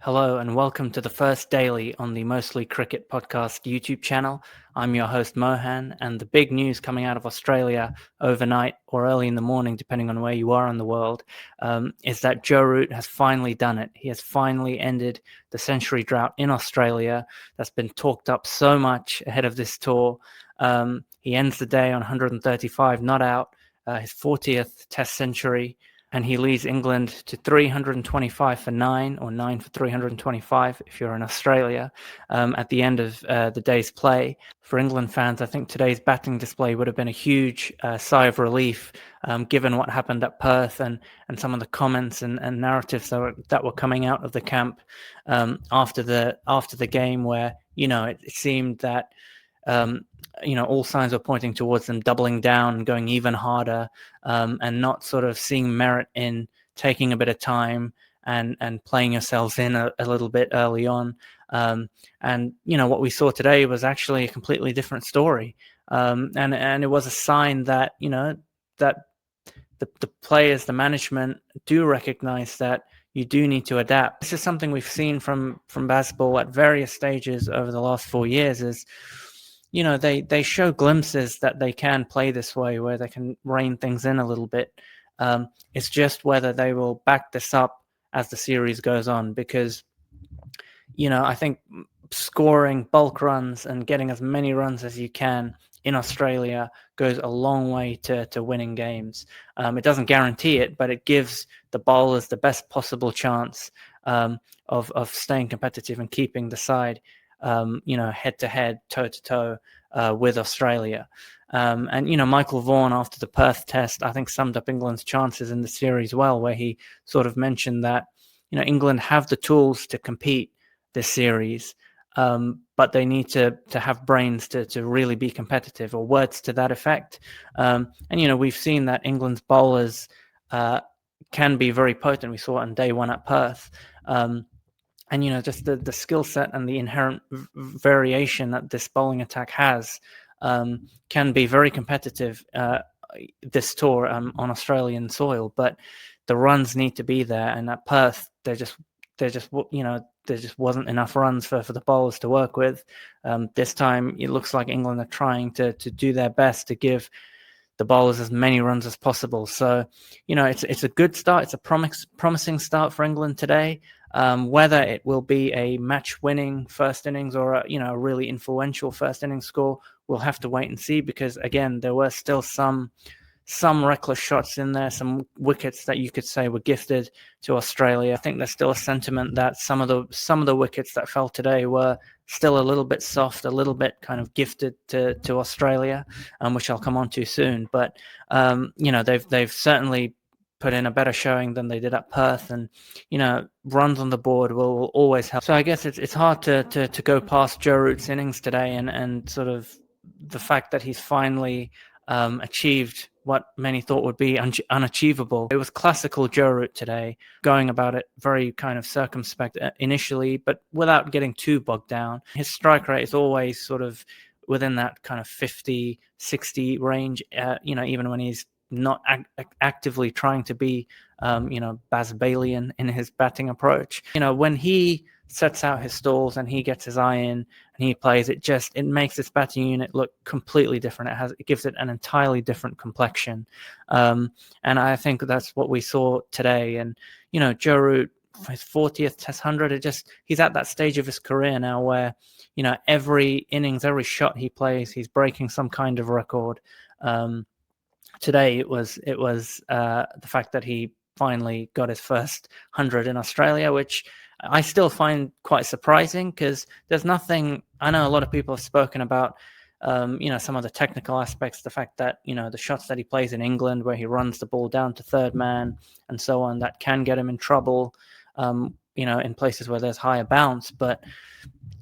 Hello and welcome to the first daily on the Mostly Cricket Podcast YouTube channel. I'm your host Mohan, and the big news coming out of Australia overnight or early in the morning, depending on where you are in the world, is that Joe Root has finally done it. He has finally ended the century drought in Australia that's been talked up so much ahead of this tour. He ends the day on 135 not out, his 40th Test century. And he leads England to 325 for 9, or 9 for 325 if you're in Australia, at the end of the day's play. For England fans, I think today's batting display would have been a huge sigh of relief, given what happened at Perth and some of the comments and narratives that were coming out of the camp after the game, where it seemed that all signs were pointing towards them doubling down and going even harder, and not sort of seeing merit in taking a bit of time and playing yourselves in a little bit early on. And what we saw today was actually a completely different story. And it was a sign that, that the players, the management do recognize that you do need to adapt. This is something we've seen from Bazball at various stages over the last 4 years is, they show glimpses that they can play this way, where they can rein things in a little bit. It's just whether they will back this up as the series goes on, because, I think scoring bulk runs and getting as many runs as you can in Australia goes a long way to winning games. It doesn't guarantee it, but it gives the bowlers the best possible chance of staying competitive and keeping the side head-to-head, toe-to-toe with Australia. And Michael Vaughan, after the Perth test, I think summed up England's chances in the series well, where he sort of mentioned that, England have the tools to compete this series, but they need to have brains to really be competitive, or words to that effect. And we've seen that England's bowlers can be very potent. We saw it on day one at Perth. And just the skill set and the inherent variation that this bowling attack has can be very competitive this tour on Australian soil. But the runs need to be there, and at Perth, there just wasn't enough runs for the bowlers to work with. This time, it looks like England are trying to do their best to give the bowlers as many runs as possible. So, it's a good start. It's a promising start for England today. Whether it will be a match-winning first innings or a really influential first innings score, we'll have to wait and see, because again, there were still some reckless shots in there, some wickets that you could say were gifted to Australia. I think there's still a sentiment that some of the wickets that fell today were still a little bit soft, a little bit kind of gifted to Australia, which I'll come on to soon. But they've certainly put in a better showing than they did at Perth, and runs on the board will always help. So I guess it's hard to go past Joe Root's innings today, and sort of the fact that he's finally achieved what many thought would be unachievable. It was classical Joe Root today, going about it very kind of circumspect initially, but without getting too bogged down. His strike rate is always sort of within that kind of 50, 60 range, even when he's not actively trying to be, Bazballian in his batting approach. When he sets out his stalls and he gets his eye in and he plays, it makes this batting unit look completely different. It gives it an entirely different complexion. And I think that's what we saw today. And, Joe Root, his 40th Test 100, he's at that stage of his career now where, every innings, every shot he plays, he's breaking some kind of record. Today it was the fact that he finally got his first 100 in Australia, which I still find quite surprising, because there's nothing. I know a lot of people have spoken about, some of the technical aspects, the fact that, the shots that he plays in England, where he runs the ball down to third man and so on, that can get him in trouble, in places where there's higher bounce. But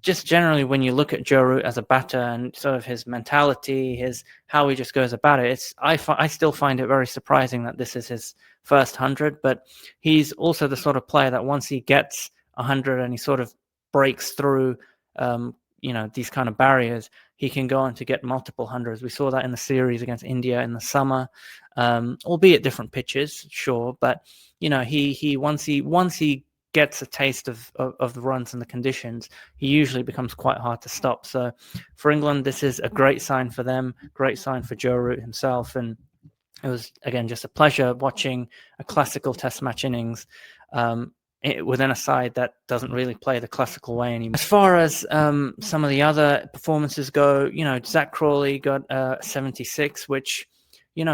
just generally, when you look at Joe Root as a batter and sort of his mentality, how he just goes about it, I still find it very surprising that this is his first 100. But he's also the sort of player that once he gets 100 and he sort of breaks through, these kind of barriers, he can go on to get multiple hundreds. We saw that in the series against India in the summer, albeit different pitches, sure, but he once he gets a taste of the runs and the conditions, he usually becomes quite hard to stop. So for England, this is a great sign for them, great sign for Joe Root himself. And it was, again, just a pleasure watching a classical test match innings within a side that doesn't really play the classical way anymore. As far as some of the other performances go, Zach Crawley got 76, which,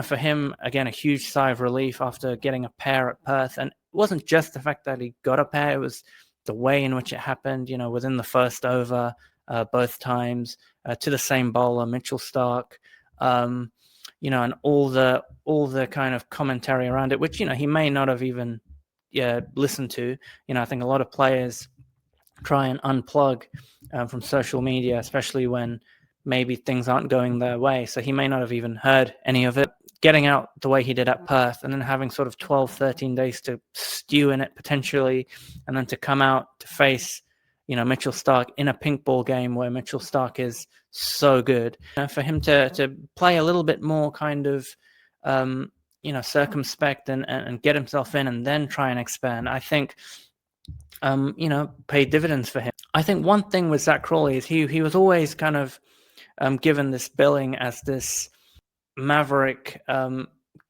for him, again, a huge sigh of relief after getting a pair at Perth. And it wasn't just the fact that he got a pair, it was the way in which it happened, within the first over, both times, to the same bowler, Mitchell Starc. And all the kind of commentary around it, which, he may not have even listened to. I think a lot of players try and unplug from social media, especially when maybe things aren't going their way. So he may not have even heard any of it. Getting out the way he did at Perth and then having sort of 12, 13 days to stew in it potentially, and then to come out to face, Mitchell Starc in a pink ball game where Mitchell Starc is so good. For him to play a little bit more kind of, circumspect and get himself in and then try and expand, I think, paid dividends for him. I think one thing with Zach Crawley is he was always kind of given this billing as this maverick,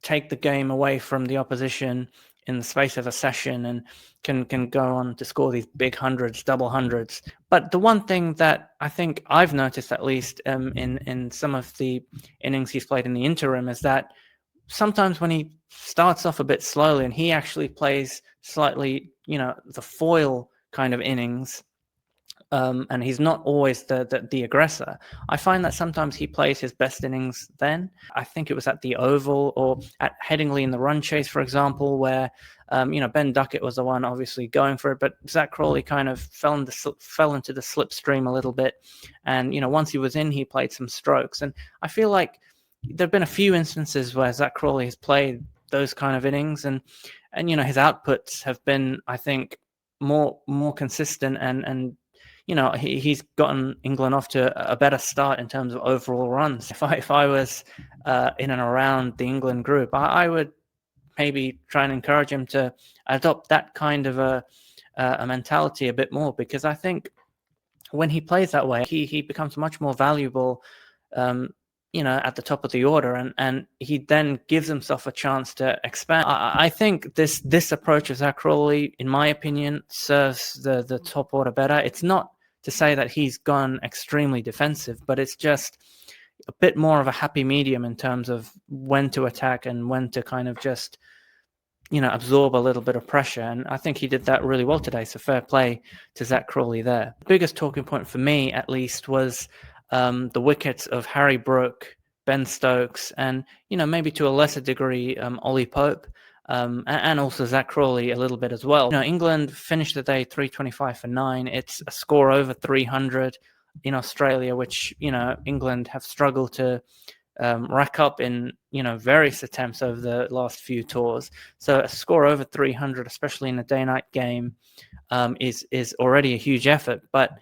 take the game away from the opposition in the space of a session and can go on to score these big hundreds, double hundreds. But the one thing that I think I've noticed, at least in some of the innings he's played in the interim, is that sometimes when he starts off a bit slowly and he actually plays slightly, the foil kind of innings, and he's not always the aggressor, I find that sometimes he plays his best innings then. I think it was at the Oval or at Headingley in the run chase, for example, where Ben Duckett was the one obviously going for it, but Zach Crawley kind of fell into the slipstream a little bit. And, once he was in, he played some strokes. And I feel like there have been a few instances where Zach Crawley has played those kind of innings, and his outputs have been, I think, more consistent, and he's gotten England off to a better start in terms of overall runs. If I was in and around the England group, I would maybe try and encourage him to adopt that kind of a mentality a bit more, because I think when he plays that way, he becomes much more valuable, at the top of the order, and he then gives himself a chance to expand. I think this approach of Zach Crawley, in my opinion, serves the top order better. It's not to say that he's gone extremely defensive, but it's just a bit more of a happy medium in terms of when to attack and when to kind of just, absorb a little bit of pressure. And I think he did that really well today. So fair play to Zach Crawley there. The biggest talking point for me, at least, was the wickets of Harry Brook, Ben Stokes, and, maybe to a lesser degree, Ollie Pope, and also Zach Crawley a little bit as well. England finished the day 325 for 9. It's a score over 300 in Australia, which, England have struggled to rack up in, various attempts over the last few tours. So a score over 300, especially in a day-night game, is already a huge effort. But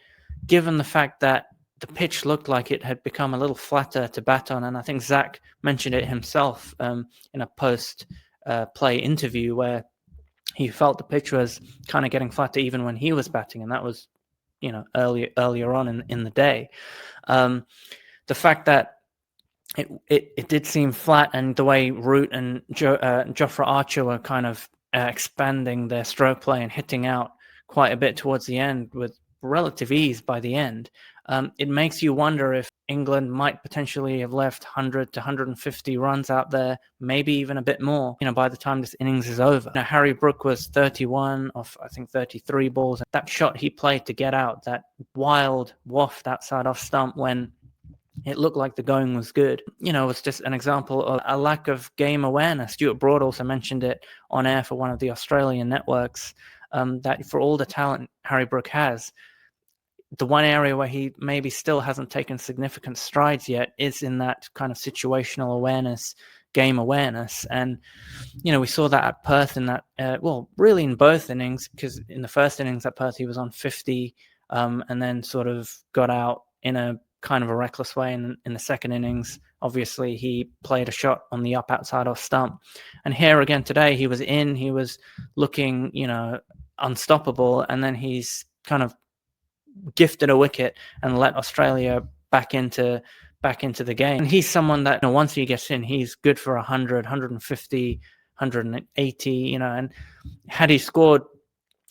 given the fact that the pitch looked like it had become a little flatter to bat on, and I think Zach mentioned it himself in a post-play interview where he felt the pitch was kind of getting flatter even when he was batting, and that was, earlier on in the day. The fact that it did seem flat, and the way Root and Jofra Archer were kind of expanding their stroke play and hitting out quite a bit towards the end with relative ease by the end, it makes you wonder if England might potentially have left 100 to 150 runs out there, maybe even a bit more, by the time this innings is over. Harry Brook was 31 off, I think, 33 balls. That shot he played to get out, that wild waft outside off stump when it looked like the going was good, was just an example of a lack of game awareness. Stuart Broad also mentioned it on air for one of the Australian networks, that for all the talent Harry Brook has, the one area where he maybe still hasn't taken significant strides yet is in that kind of situational awareness, game awareness. And, we saw that at Perth in that, really in both innings, because in the first innings at Perth, he was on 50, and then sort of got out in a kind of a reckless way. And in the second innings, obviously, he played a shot on the up outside off stump. And here again today, he was looking, unstoppable, and then he's kind of gifted a wicket and let Australia back into the game. And he's someone that, once he gets in, he's good for 100, 150, 180, and had he scored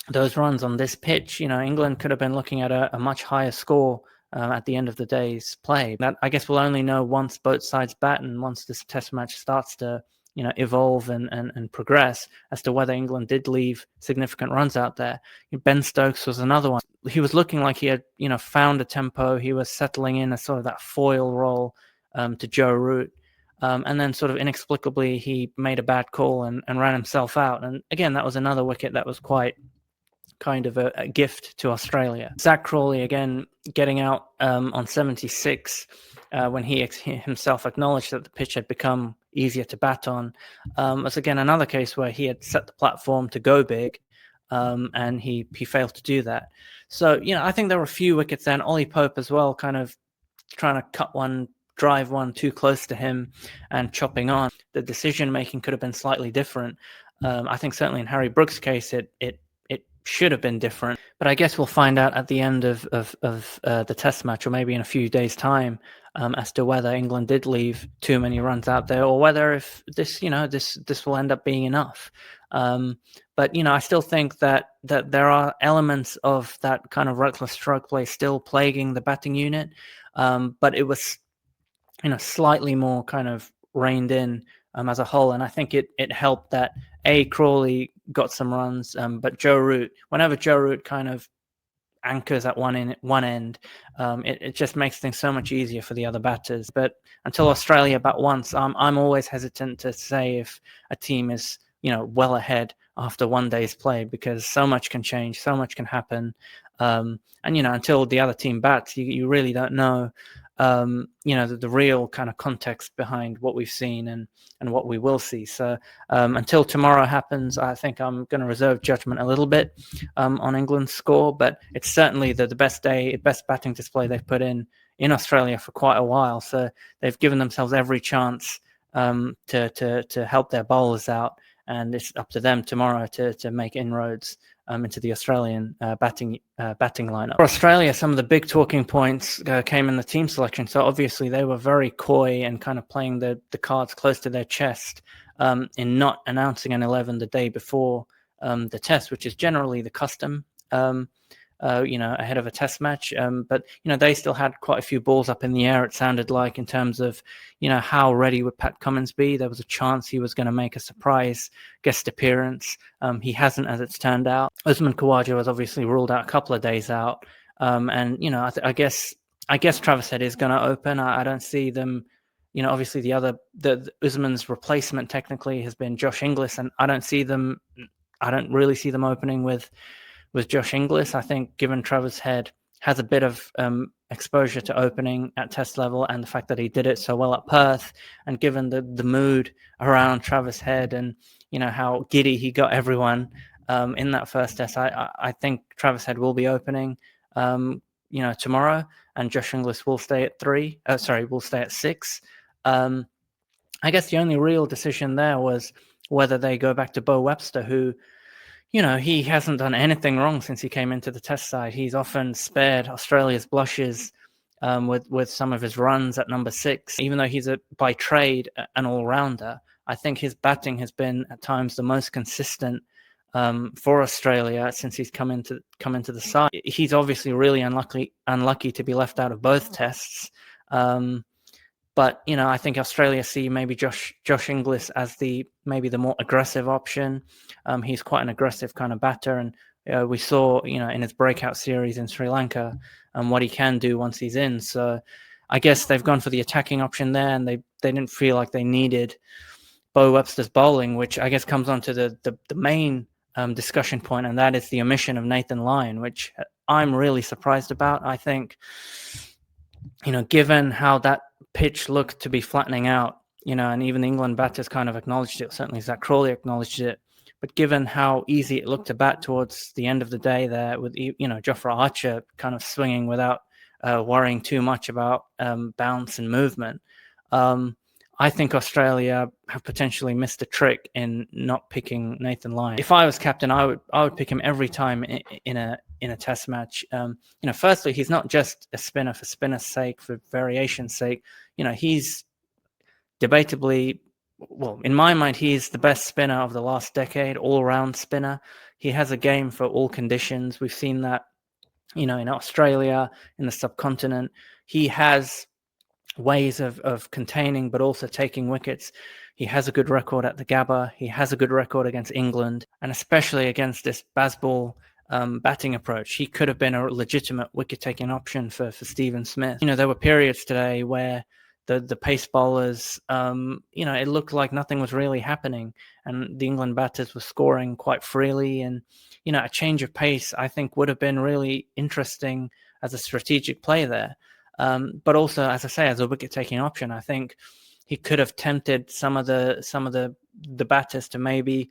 those runs on this pitch, England could have been looking at a much higher score at the end of the day's play. That, I guess, we'll only know once both sides bat and once this test match starts to evolve and progress as to whether England did leave significant runs out there. Ben Stokes was another one. He was looking like he had found a tempo. He was settling in as sort of that foil role to Joe Root. And then sort of inexplicably he made a bad call and ran himself out. And again, that was another wicket that was quite kind of a gift to Australia. Zach Crawley, again, getting out on 76 when he himself acknowledged that the pitch had become easier to bat on, was again another case where he had set the platform to go big, and he failed to do that. So, I think there were a few wickets there, and Ollie Pope as well, kind of trying to drive one too close to him and chopping on. The decision making could have been slightly different. I think certainly in Harry Brook's case, it should have been different, but I guess we'll find out at the end of the test match, or maybe in a few days' time, as to whether England did leave too many runs out there, or whether if this will end up being enough. But I still think that there are elements of that kind of reckless stroke play still plaguing the batting unit, but it was slightly more kind of reined in as a whole, and I think it helped that Crawley got some runs, but Joe Root, whenever Joe Root kind of anchors at one end, it just makes things so much easier for the other batters. But until Australia bat once, I'm always hesitant to say if a team is well ahead after one day's play, because so much can change, so much can happen, and until the other team bats, you really don't know the real kind of context behind what we've seen and what we will see. So until tomorrow happens, I think I'm going to reserve judgment a little bit on England's score, but it's certainly the best batting display they've put in Australia for quite a while. So they've given themselves every chance to help their bowlers out, and it's up to them tomorrow to make inroads into the Australian batting lineup. For Australia, some of the big talking points came in the team selection. So obviously they were very coy and kind of playing the cards close to their chest in not announcing an 11 the day before the test, which is generally the custom, ahead of a test match. But they still had quite a few balls up in the air, it sounded like, in terms of how ready would Pat Cummins be. There was a chance he was going to make a surprise guest appearance. He hasn't, as it's turned out. Usman Khawaja was obviously ruled out a couple of days out, and I guess Travis Head is going to open. I don't see them. Obviously the Usman's replacement technically has been Josh Inglis, and I don't really see them opening with Josh Inglis. I think given Travis Head has a bit of exposure to opening at test level, and the fact that he did it so well at Perth, and given the mood around Travis Head and how giddy he got everyone in that first test, I think Travis Head will be opening tomorrow, and Josh Inglis will stay at will stay at 6. I guess the only real decision there was whether they go back to Bo Webster, who he hasn't done anything wrong since he came into the test side. He's often spared Australia's blushes with some of his runs at number 6. Even though he's by trade an all-rounder, I think his batting has been at times the most consistent for Australia since he's come into the side. He's obviously really unlucky to be left out of both tests. But I think Australia see maybe Josh Inglis as maybe the more aggressive option. He's quite an aggressive kind of batter, and we saw in his breakout series in Sri Lanka what he can do once he's in. So I guess they've gone for the attacking option there, and they didn't feel like they needed Bo Webster's bowling, which I guess comes on to the main discussion point, and that is the omission of Nathan Lyon, which I'm really surprised about. I think given how that pitch looked to be flattening out, and even the England batters kind of acknowledged it. Certainly Zach Crawley acknowledged it. But given how easy it looked to bat towards the end of the day there, with Jofra Archer kind of swinging without worrying too much about bounce and movement, I think Australia have potentially missed a trick in not picking Nathan Lyon. If I was captain, I would pick him every time in a test match. Firstly, he's not just a spinner for spinner's sake, for variation's sake. He's debatably, well, in my mind, he is the best spinner of the last decade, all-round spinner. He has a game for all conditions. We've seen that, in Australia, in the subcontinent. He has ways of containing, but also taking wickets. He has a good record at the Gabba. He has a good record against England, and especially against this Bazball batting approach. He could have been a legitimate wicket-taking option for Stephen Smith. There were periods today where the pace bowlers, it looked like nothing was really happening, and the England batters were scoring quite freely. And a change of pace, I think, would have been really interesting as a strategic play there. But also, as I say, as a wicket-taking option, I think he could have tempted some of the batters to maybe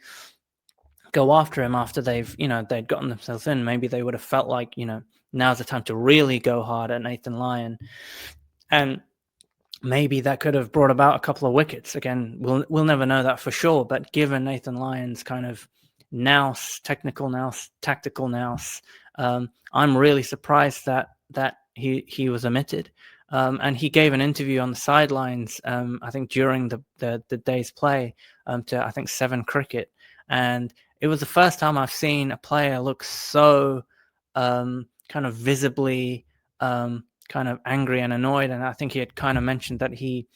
go after him after they'd gotten themselves in. Maybe they would have felt like, now's the time to really go hard at Nathan Lyon, and maybe that could have brought about a couple of wickets. Again, we'll never know that for sure. But given Nathan Lyon's kind of technical nous, tactical nous, I'm really surprised that he was omitted. And he gave an interview on the sidelines, I think during the day's play, to I think 7 Cricket, and it was the first time I've seen a player look so kind of visibly kind of angry and annoyed. And I think he had kind of mentioned that he,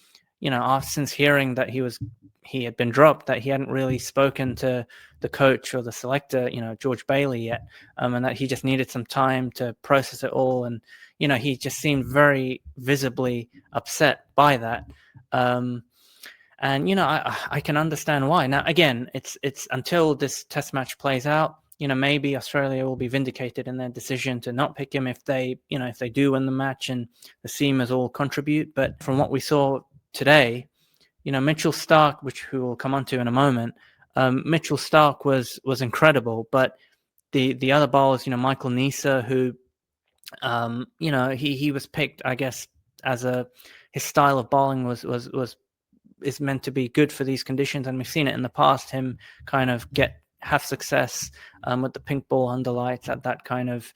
since hearing that he had been dropped, that he hadn't really spoken to the coach or the selector, George Bailey yet, and that he just needed some time to process it all. And he just seemed very visibly upset by that. And I can understand why. Now, again, it's until this test match plays out. Maybe Australia will be vindicated in their decision to not pick him if they do win the match and the seamers all contribute. But from what we saw today, Mitchell Starc, who we'll come on to in a moment, Mitchell Starc was incredible. But the other bowlers, Michael Neser, who, he was picked, I guess, as his style of bowling is meant to be good for these conditions, and we've seen it in the past. Him kind of have success with the pink ball underlights at that kind of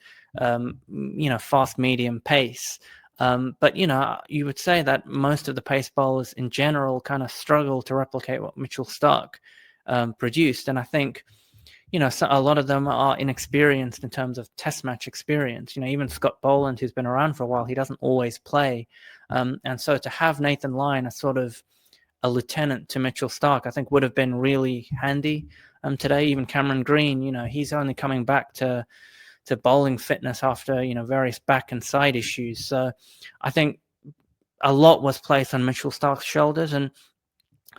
fast medium pace. But you would say that most of the pace bowlers in general kind of struggle to replicate what Mitchell Starc produced, and I think a lot of them are inexperienced in terms of test match experience. Even Scott Boland, who's been around for a while, he doesn't always play, and so to have Nathan Lyon as sort of a lieutenant to Mitchell Starc, I think would have been really handy today. Even Cameron Green, he's only coming back to bowling fitness after various back and side issues. So I think a lot was placed on Mitchell Starc's shoulders, and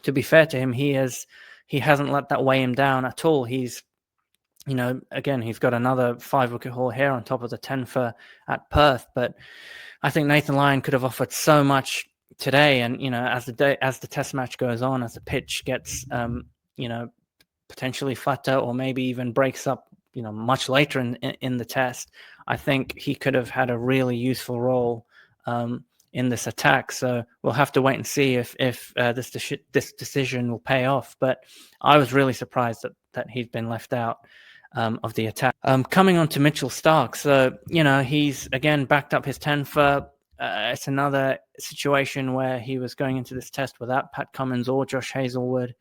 to be fair to him, he hasn't let that weigh him down at all. He's again, he's got another 5-wicket haul here on top of the 10 at Perth, but I think Nathan Lyon could have offered so much today. And as the test match goes on, as the pitch gets potentially flatter, or maybe even breaks up much later in the test, I think he could have had a really useful role in this attack. So we'll have to wait and see if this decision will pay off. But I was really surprised that he'd been left out of the attack. Coming on to Mitchell Starc, so he's again backed up his 10 for. It's another situation where he was going into this test without Pat Cummins or Josh Hazlewood.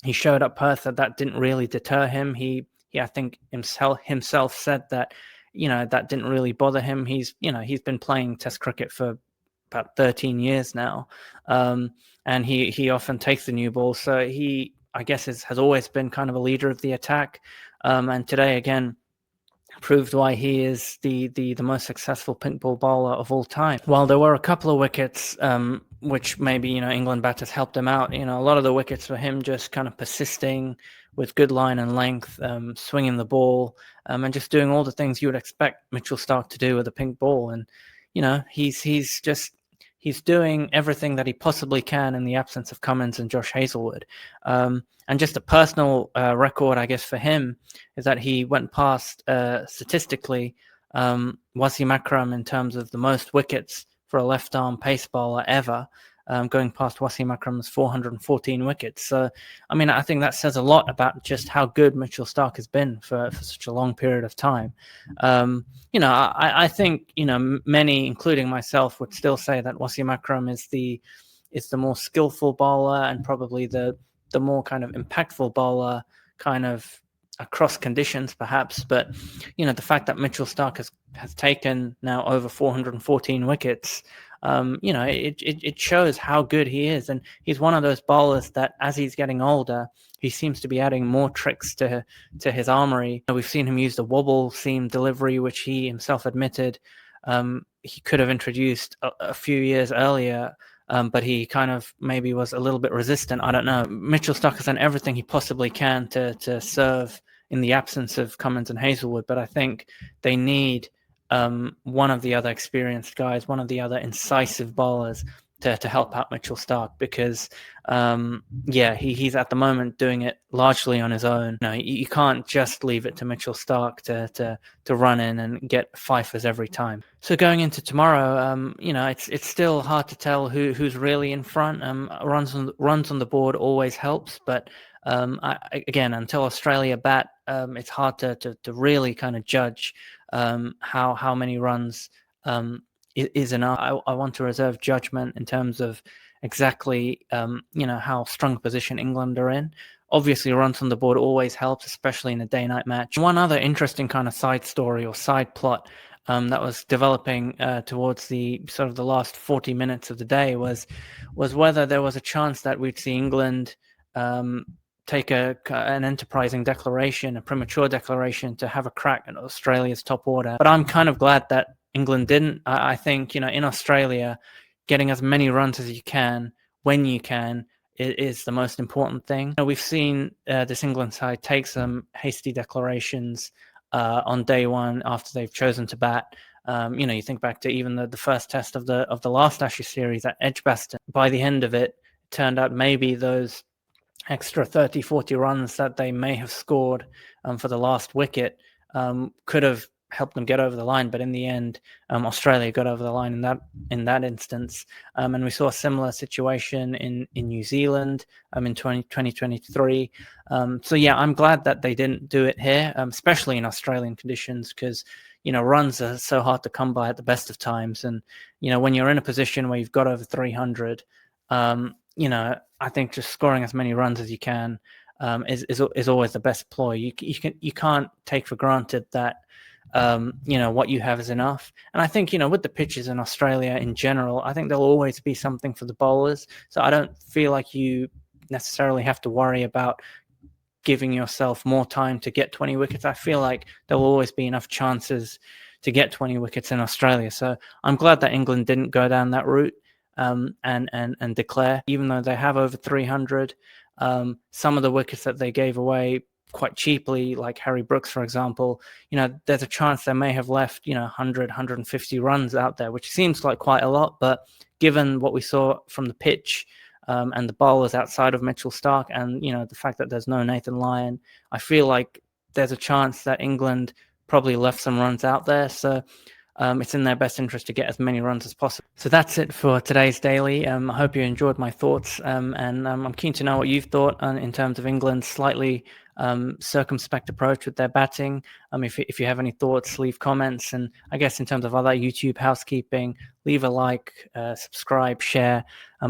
He showed up Perth that didn't really deter him. He I think himself said that that didn't really bother him. He's been playing Test cricket for about 13 years now, and he often takes the new ball. So he, I guess, has always been kind of a leader of the attack. And today again proved why he is the most successful pink ball bowler of all time. While there were a couple of wickets which maybe England batters helped him out, a lot of the wickets were him just kind of persisting with good line and length, swinging the ball, and just doing all the things you would expect Mitchell Starc to do with a pink ball. And he's doing everything that he possibly can in the absence of Cummins and Josh Hazlewood. And just a personal record, I guess, for him is that he went past, statistically, Wasim Akram in terms of the most wickets for a left-arm pace bowler ever. going past Wasim Akram's 414 wickets. So, I mean, I think that says a lot about just how good Mitchell Starc has been for such a long period of time. I think, many, including myself, would still say that Wasim Akram is the more skillful bowler and probably the more kind of impactful bowler, kind of across conditions, perhaps. But the fact that Mitchell Starc has taken now over 414 wickets, it shows how good he is, and he's one of those bowlers that, as he's getting older, he seems to be adding more tricks to his armory. We've seen him use the wobble seam delivery, which he himself admitted he could have introduced a few years earlier. But he kind of maybe was a little bit resistant. I don't know. Mitchell Starc has done everything he possibly can to serve in the absence of Cummins and Hazelwood, but I think they need one of the other experienced guys, one of the other incisive bowlers to help out Mitchell Starc, because he's at the moment doing it largely on his own. You can't just leave it to Mitchell Starc to run in and get fifers every time. So going into tomorrow, it's still hard to tell who's really in front. Runs on the board always helps, but again, until Australia bat, it's hard to really kind of judge how many runs is enough. I want to reserve judgment in terms of exactly how strong a position England are in. Obviously, runs on the board always helps, especially in a day-night match. One other interesting kind of side story or side plot that was developing towards the sort of the last 40 minutes of the day was whether there was a chance that we'd see England take an enterprising declaration, a premature declaration, to have a crack at Australia's top order. But I'm kind of glad that England didn't. I think, in Australia, getting as many runs as you can when you can is the most important thing. We've seen this England side take some hasty declarations on day one after they've chosen to bat. You think back to even the first test of the last Ashes series at Edgbaston. By the end of it, it turned out maybe those extra 30, 40 runs that they may have scored for the last wicket could have helped them get over the line, but in the end, Australia got over the line in that instance. And we saw a similar situation in New Zealand in 2023. So yeah, I'm glad that they didn't do it here, especially in Australian conditions, because runs are so hard to come by at the best of times. And when you're in a position where you've got over 300, I think just scoring as many runs as you can is always the best ploy. You can't take for granted that what you have is enough. And I think, with the pitches in Australia in general, I think there'll always be something for the bowlers. So I don't feel like you necessarily have to worry about giving yourself more time to get 20 wickets. I feel like there'll always be enough chances to get 20 wickets in Australia. So I'm glad that England didn't go down that route and declare, even though they have over 300. Some of the wickets that they gave away quite cheaply, like Harry Brooks, for example, there's a chance they may have left, 100, 150 runs out there, which seems like quite a lot. But given what we saw from the pitch and the bowlers outside of Mitchell Starc and, the fact that there's no Nathan Lyon, I feel like there's a chance that England probably left some runs out there. So it's in their best interest to get as many runs as possible. So that's it for today's daily. I hope you enjoyed my thoughts, and I'm keen to know what you've thought in terms of England's slightly circumspect approach with their batting. If you have any thoughts, leave comments. And I guess in terms of other YouTube housekeeping, leave a like, subscribe, share,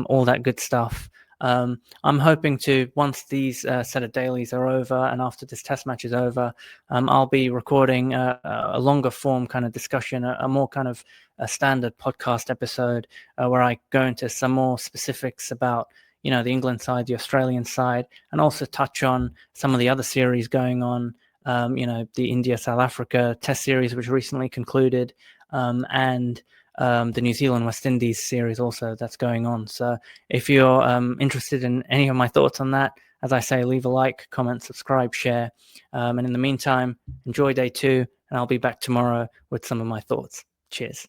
all that good stuff. I'm hoping to, once these set of dailies are over and after this test match is over, I'll be recording a longer form kind of discussion, a more kind of a standard podcast episode where I go into some more specifics about the England side, the Australian side, and also touch on some of the other series going on, the India-South Africa test series, which recently concluded, and the New Zealand-West Indies series also that's going on. So if you're interested in any of my thoughts on that, as I say, leave a like, comment, subscribe, share. And in the meantime, enjoy day 2, and I'll be back tomorrow with some of my thoughts. Cheers.